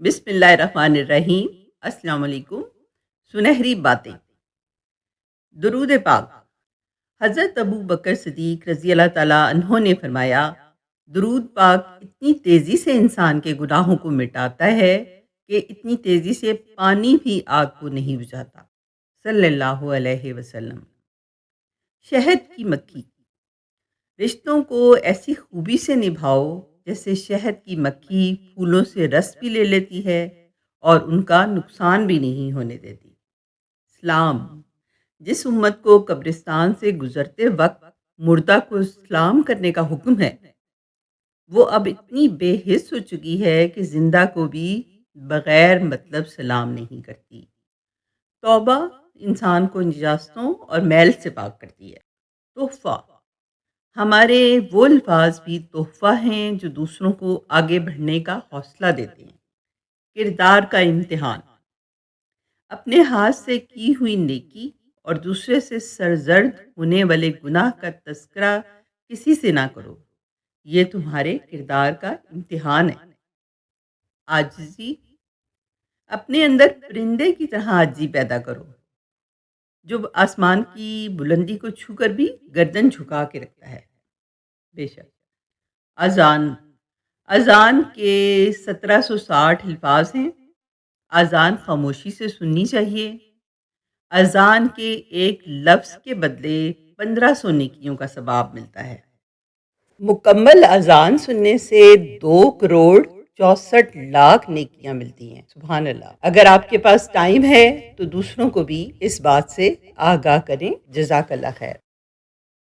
बिस्मिल्लाहिर्रहमानिर्रहीम। अस्सलाम वालेकुम। सुनहरी बातें। दुरूद पाक। हज़रत अबू बकर सिद्दीक़ रज़ी अल्लाह ताला अन्हो ने फरमाया, दुरूद पाक इतनी तेज़ी से इंसान के गुनाहों को मिटाता है कि इतनी तेज़ी से पानी भी आग को नहीं बुझाता। सल्लल्लाहु अलैहि वसल्लम। शहद की मक्खी। रिश्तों को ऐसी खूबी से निभाओ जैसे शहद की मक्खी फूलों से रस भी ले लेती है और उनका नुकसान भी नहीं होने देती। सलाम। जिस उम्मत को कब्रिस्तान से गुजरते वक्त मुर्दा को सलाम करने का हुक्म है, वो अब इतनी बेहिस हो चुकी है कि जिंदा को भी बगैर मतलब सलाम नहीं करती। तौबा इंसान को निजास्तों और मैल से पाक करती है। तोहफा। हमारे वो अल्फाज भी तोहफा हैं जो दूसरों को आगे बढ़ने का हौसला देते हैं। किरदार का इम्तिहान। अपने हाथ से की हुई नेकी और दूसरे से सरजर्द होने वाले गुनाह का तस्करा किसी से ना करो। ये तुम्हारे किरदार का इम्तिहान है। आजिज़ी। अपने अंदर परिंदे की तरह आजिज़ी पैदा करो जो आसमान की बुलंदी को छूकर भी गर्दन झुका के रखता है। बेशक। अजान। अजान के 1760 अल्फाज हैं। अजान खामोशी से सुननी चाहिए। अजान के एक लफ्ज़ के बदले 1500 नेकियों का सवाब मिलता है। मुकम्मल अजान सुनने से 2 करोड़ 64 लाख नेकियां मिलती हैं। सुभान अल्लाह। अगर आपके पास टाइम है तो दूसरों को भी इस बात से आगाह करें। जज़ाकल्लाह खैर।